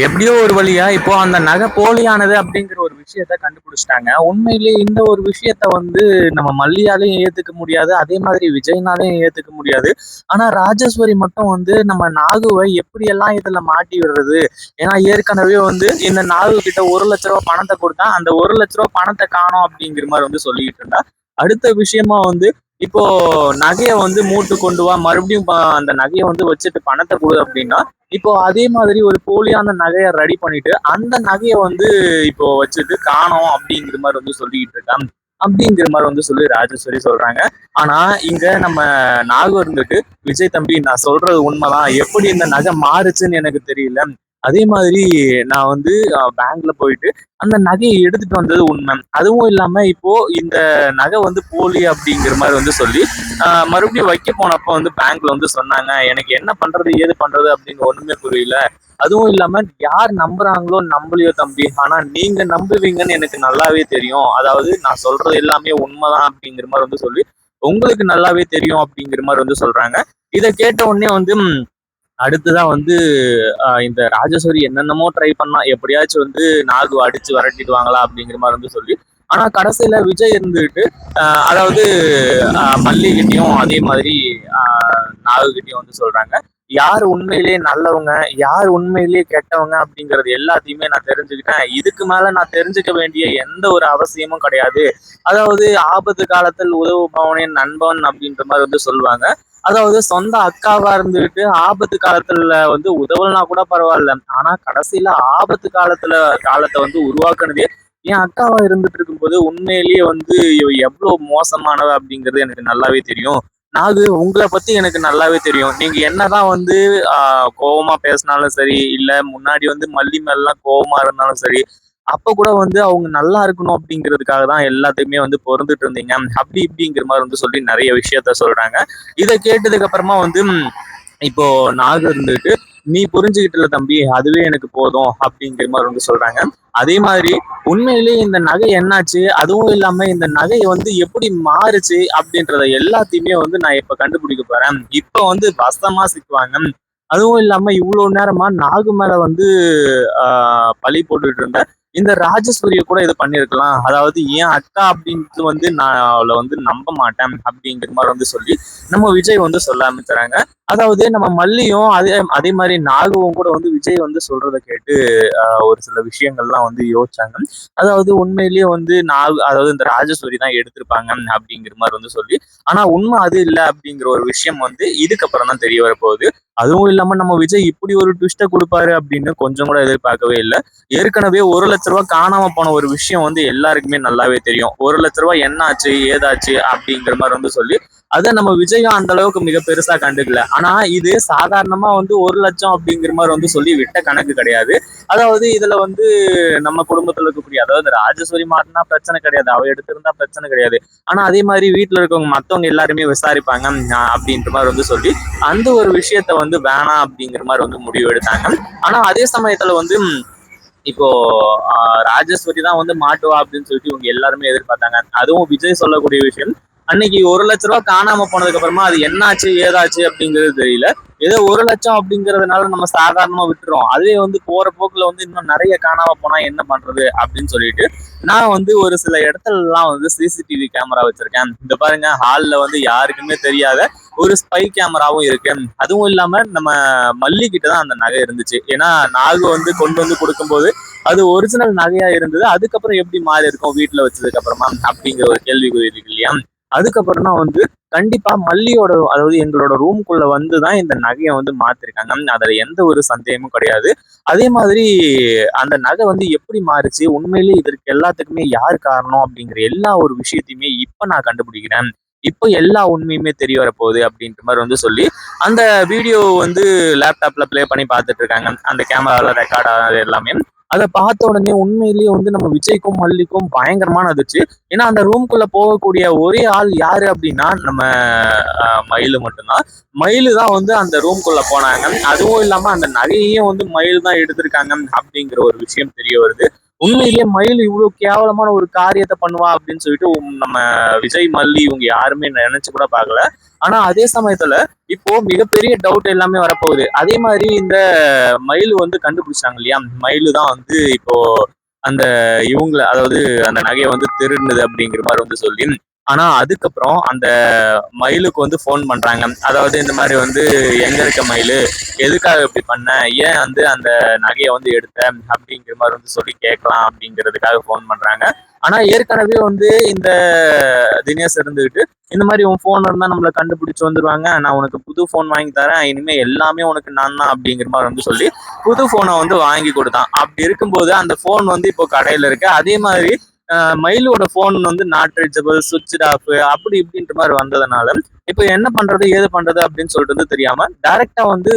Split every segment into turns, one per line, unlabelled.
எப்படியோ ஒரு வழியா இப்போ அந்த நகை போலியானது அப்படிங்கிற ஒரு விஷயத்த கண்டுபிடிச்சிட்டாங்க. உண்மையிலேயே இந்த ஒரு விஷயத்த நம்ம மல்லியாலையும் ஏத்துக்க முடியாது. அதே மாதிரி விஜய்னாலையும் ஏத்துக்க முடியாது. ஆனா ராஜேஸ்வரி மட்டும் நம்ம நாகுவை எப்படியெல்லாம் இதுல மாட்டி விடுறது? ஏன்னா ஏற்கனவே இந்த நாகு கிட்ட ரூ. 1,00,000 பணத்தை கொடுத்தா, அந்த ரூ. 1,00,000 பணத்தை காணோம் அப்படிங்கிற மாதிரி சொல்லிட்டு இருந்தா. அடுத்த விஷயமா இப்போ நகைய மூட்டு கொண்டு வா, மறுபடியும் அந்த நகைய வச்சுட்டு பணத்தை கொடு அப்படின்னா, இப்போ அதே மாதிரி ஒரு போலியான நகையை ரெடி பண்ணிட்டு அந்த நகையை இப்போ வச்சுட்டு காணோம் அப்படிங்கிற மாதிரி சொல்லிக்கிட்டு இருக்கான். அப்படிங்கிற மாதிரி சொல்லி ராஜேஸ்வரி சொல்றாங்க. ஆனா இங்க நம்ம நாகு விஜய் தம்பி, நான் சொல்றது உண்மைதான், எப்படி இந்த நகை மாறுச்சுன்னு எனக்கு தெரியல. அதே மாதிரி நான் பேங்க்ல போயிட்டு அந்த நகையை எடுத்துட்டு வந்தது உண்மை. அதுவும் இல்லாம இப்போ இந்த நகை போலி அப்படிங்கிற மாதிரி சொல்லி மறுபடியும் வைக்க போனப்ப பேங்க்ல சொன்னாங்க, எனக்கு என்ன பண்றது ஏது பண்றது அப்படின்னு ஒண்ணுமே புரியல. அதுவும் இல்லாம யார் நம்புறாங்களோ நம்பலையோ தம்பி, ஆனா நீங்க நம்புவீங்கன்னு எனக்கு நல்லாவே தெரியும். அதாவது நான் சொல்றது எல்லாமே உண்மைதான் அப்படிங்கிற மாதிரி சொல்லி உங்களுக்கு நல்லாவே தெரியும் அப்படிங்கிற மாதிரி சொல்றாங்க. இதை கேட்ட உடனே அடுத்துதான் இந்த ராஜேஸ்வரி என்னென்னமோ ட்ரை பண்ணா, எப்படியாச்சும் நாகு அடிச்சு விரட்டிடுவாங்களா அப்படிங்கிற மாதிரி சொல்லி. ஆனா கடைசியில விஜய் அதாவது மல்லிகிட்டையும் அதே மாதிரி நாகுகிட்டையும் சொல்றாங்க, யார் உண்மையிலேயே நல்லவங்க, யார் உண்மையிலேயே கெட்டவங்க அப்படிங்கிறது எல்லாத்தையுமே நான் தெரிஞ்சுக்கிட்டேன். இதுக்கு மேல நான் தெரிஞ்சுக்க வேண்டிய எந்த ஒரு அவசியமும் கிடையாது. அதாவது ஆபத்து காலத்தில் உதவுபவனின் நண்பன் அப்படின்ற மாதிரி சொல்லுவாங்க. அதாவது சொந்த அக்காவா ஆபத்து காலத்துல உதவலனா கூட பரவாயில்ல, ஆனா கடைசியில ஆபத்து காலத்தை உருவாக்குனதே என் அக்காவா இருந்துட்டு இருக்கும்போது உண்மையிலேயே இவ எவ்வளவு மோசமானவ அப்படிங்கிறது எனக்கு நல்லாவே தெரியும். நாகு, உங்களை பத்தி எனக்கு நல்லாவே தெரியும். நீங்க என்னதான் கோவமா பேசினாலும் சரி, இல்ல முன்னாடி மல்லி மேலாம் கோவமா இருந்தாலும் சரி, அப்ப கூட அவங்க நல்லா இருக்கணும் அப்படிங்கிறதுக்காக தான் எல்லாத்தையுமே பொறந்துட்டு இருந்தீங்க. அப்படி இப்படிங்கிற மாதிரி சொல்லி நிறைய விஷயத்த சொல்றாங்க. இதை கேட்டதுக்கு அப்புறமா இப்போ நாகு நீ புரிஞ்சுக்கிட்டல தம்பி, அதுவே எனக்கு போதும் அப்படிங்கிற மாதிரி சொல்றாங்க. அதே மாதிரி உண்மையிலேயே இந்த நகை என்னாச்சு, அதுவும் இல்லாம இந்த நகை எப்படி மாறுச்சு அப்படின்றத எல்லாத்தையுமே நான் இப்ப கண்டுபிடிக்க போறேன். இப்ப பஸ்தமா சிக்குவாங்க. அதுவும் இல்லாம இவ்வளவு நேரமா நாகு மேல பழி போட்டுட்டு இருந்த இந்த ராஜேஸ்வரிய கூட இதை பண்ணிருக்கலாம். அதாவது ஏன் அக்கா அப்படின்ட்டு நான் அவளை நம்ப மாட்டேன் அப்படிங்கிற மாதிரி சொல்லி நம்ம விஜய் சொல்ல ஆரம்பிச்சுறாங்க. அதாவது நம்ம மல்லியும் அதே மாதிரி நாகுவும் கூட விஜய் சொல்றதை கேட்டு ஒரு சில விஷயங்கள்லாம் யோசிச்சாங்க. அதாவது உண்மையிலேயே நாகு, அதாவது இந்த ராஜேஸ்வரி தான் எடுத்திருப்பாங்க அப்படிங்கிற மாதிரி சொல்லி. ஆனா உண்மை அது இல்லை அப்படிங்கிற ஒரு விஷயம் இதுக்கப்புறம் தான் தெரிய வரப்போகுது. அதுவும் இல்லாம நம்ம விஜய் இப்படி ஒரு ட்விஸ்ட கொடுப்பாரு அப்படின்னு கொஞ்சம் கூட எதிர்பார்க்கவே இல்லை. ஏற்கனவே ரூ. 1,00,000 காணாம போன ஒரு விஷயம் எல்லாருக்குமே நல்லாவே தெரியும். ரூ. 1,00,000 என்ன ஆச்சு ஏதாச்சு அப்படிங்கிற மாதிரி சொல்லி அதை நம்ம விஜயம் அந்த அளவுக்கு மிக பெருசா கண்டுக்கல. ஆனா இது சாதாரணமா 1,00,000 அப்படிங்கிற மாதிரி சொல்லி விட்ட கணக்கு கிடையாது. அதாவது இதுல நம்ம குடும்பத்துல இருக்கக்கூடிய, அதாவது ராஜேஸ்வரி மாட்டினா பிரச்சனை கிடையாது, அவ எடுத்திருந்தா பிரச்சனை கிடையாது. ஆனா அதே மாதிரி வீட்டுல இருக்கவங்க மத்தவங்க எல்லாருமே விசாரிப்பாங்க அப்படின்ற மாதிரி சொல்லி அந்த ஒரு விஷயத்த வேணாம் அப்படிங்கிற மாதிரி முடிவு எடுத்தாங்க. ஆனா அதே சமயத்துல இப்போ ராஜேஸ்வரி தான் மாட்டுவா அப்படின்னு சொல்லிட்டு இவங்க எல்லாருமே எதிர்பார்த்தாங்க. அதுவும் விஜய் சொல்லக்கூடிய விஷயம், அன்னைக்கு ரூ. 1,00,000 காணாம போனதுக்கு அப்புறமா அது என்னாச்சு ஏதாச்சு அப்படிங்கிறது தெரியல. ஏதோ 1,00,000 அப்படிங்கிறதுனால நம்ம சாதாரணமா விட்டுறோம். அதுவே போற போக்குல இன்னும் நிறைய காணாம போனா என்ன பண்றது அப்படின்னு சொல்லிட்டு நான் ஒரு சில இடத்துல எல்லாம் சிசிடிவி கேமரா வச்சிருக்கேன். இந்த பாருங்க, ஹால்ல யாருக்குமே தெரியாத ஒரு ஸ்பை கேமராவும் இருக்கு. அதுவும் இல்லாம நம்ம மல்லி கிட்ட தான் அந்த நகை இருந்துச்சு. ஏன்னா நாகு கொண்டு கொடுக்கும்போது அது ஒரிஜினல் நகையா இருந்தது. அதுக்கப்புறம் எப்படி மாறி இருக்கும் வீட்டுல வச்சதுக்கு அப்புறமா அப்படிங்கிற ஒரு கேள்விக்குறி இருக்கு இல்லையா. அதுக்கப்புறம் தான் கண்டிப்பா மல்லியோட, அதாவது எங்களோட ரூம்குள்ள தான் இந்த நகையை மாத்திருக்காங்க. அதுல எந்த ஒரு சந்தேகமும் கிடையாது. அதே மாதிரி அந்த நகை எப்படி மாறுச்சு, உண்மையிலேயே இதற்கு எல்லாத்துக்குமே யார் காரணம் அப்படிங்கிற எல்லா ஒரு விஷயத்தையுமே இப்ப நான் கண்டுபிடிக்கிறேன். இப்போ எல்லா உண்மையுமே தெரிய வரப்போகுது அப்படின்ற மாதிரி சொல்லி அந்த வீடியோ லேப்டாப்ல பிளே பண்ணி பார்த்துட்டு இருக்காங்க. அந்த கேமரால ரெக்கார்ட் ஆனது எல்லாமே. அதை பார்த்த உடனே உண்மையிலேயே நம்ம விஜய்க்கும் மல்லிக்கும் பயங்கரமான அதிர்ச்சி. ஏன்னா அந்த ரூம்குள்ள போகக்கூடிய ஒரே ஆள் யாரு அப்படின்னா நம்ம மயிலு மட்டும்தான். மயிலு தான் அந்த ரூம்குள்ள போனாங்க. அதுவும் இல்லாம அந்த நகையையும் மயில் தான் எடுத்திருக்காங்க அப்படிங்கிற ஒரு விஷயம் தெரிய வருது. உண்மையிலேயே மயில் இவ்வளவு கேவலமான ஒரு காரியத்தை பண்ணுவா அப்படின்னு சொல்லிட்டு நம்ம விஜய், மல்லி இவங்க யாருமே நினைச்சு கூட பார்க்கல. ஆனா அதே சமயத்துல இப்போ மிகப்பெரிய டவுட் எல்லாமே வரப்போகுது. அதே மாதிரி இந்த மயில் வந்து கண்டுபிடிச்சாங்க இல்லையா, மயிலு தான் வந்து இப்போ அந்த இவங்கள, அதாவது அந்த நகையை வந்து திருடுனது அப்படிங்கிற மாதிரி வந்து சொல்லி, ஆனா அதுக்கப்புறம் அந்த மயிலுக்கு வந்து ஃபோன் பண்றாங்க. அதாவது இந்த மாதிரி வந்து, எங்க இருக்க மயிலு, எதுக்காக இப்படி பண்ண, ஏன் வந்து அந்த நகையை வந்து எடுத்த அப்படிங்கிற மாதிரி வந்து சொல்லி கேட்கலாம் அப்படிங்கிறதுக்காக ஃபோன் பண்றாங்க. ஆனா ஏற்கனவே வந்து இந்த தினேஷ் இருந்துகிட்டு, இந்த மாதிரி உன் போன் இருந்தா நம்மளை கண்டுபிடிச்சு வந்துருவாங்க, நான் உனக்கு புது போன் வாங்கி தரேன், இனிமே எல்லாமே உனக்கு நான் தான் அப்படிங்கிற மாதிரி வந்து சொல்லி புது போனை வந்து வாங்கி கொடுத்தான். அப்படி இருக்கும்போது அந்த போன் வந்து இப்போ கடையில இருக்கு. அதே மாதிரி மயிலோட போன் வந்து நாட் ரீச்சபிள், சுவிட்ச் ஆஃப், அப்படி இப்படின்ற மாதிரி வந்ததுனால இப்போ என்ன பண்றது ஏது பண்றது அப்படின்னு சொல்லிட்டு வந்து தெரியாம டைரக்டா வந்து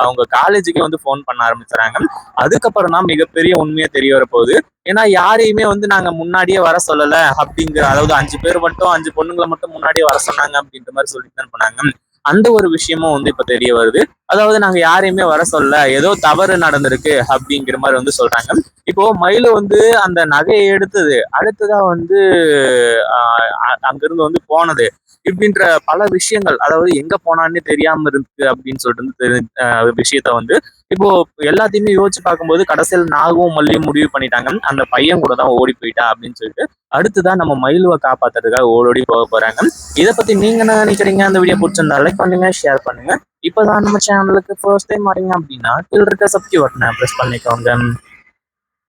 அவங்க காலேஜுக்கே வந்து ஃபோன் பண்ண ஆரம்பிச்சுறாங்க. அதுக்கப்புறம் தான் மிகப்பெரிய உண்மையே தெரிய வரப்போகுது. ஏன்னா யாரையுமே வந்து நாங்க முன்னாடியே வர சொல்லல அப்படிங்கிற, அதாவது 5 பேர் மட்டும், 5 பொண்ணுங்களை மட்டும் முன்னாடியே வர சொன்னாங்க அப்படின்ற மாதிரி சொல்லிட்டு தான் பண்ணாங்க. அந்த ஒரு விஷயமும் வந்து இப்ப தெரிய வருது. அதாவது நாங்க யாரையுமே வர சொல்ல, ஏதோ தவறு நடந்திருக்கு அப்படிங்கிற மாதிரி வந்து சொல்றாங்க. இப்போ மயிலு வந்து அந்த நகையை எடுத்தது, அடுத்ததா வந்து அங்கிருந்து வந்து போனது, இப்படின்ற பல விஷயங்கள், அதாவது எங்க போனான்னு தெரியாம இருக்கு அப்படின்னு சொல்லிட்டு விஷயத்த வந்து இப்போ எல்லாத்தையுமே யோசிச்சு பார்க்கும்போது கடைசியில் நாகவும் மல்லியும் முடிவு பண்ணிட்டாங்க, அந்த பையன் கூட தான் ஓடி போயிட்டா அப்படின்னு சொல்லிட்டு. அடுத்துதான் நம்ம மயிலுவை காப்பாத்துறதுக்காக ஓடோடி போக போறாங்க. இதை பத்தி நீங்க என்ன நினைக்கிறீங்க? அந்த வீடியோ பிடிச்சிருந்தா லைக் பண்ணுங்க, ஷேர் பண்ணுங்க. இப்பதான் நம்ம சேனலுக்கு ஃபர்ஸ்ட் டைம் வரீங்க அப்படின்னா கீழ இருக்க சப்ஸ்கிரைப் பட்டனை பிரஸ் பண்ணிக்கோங்க.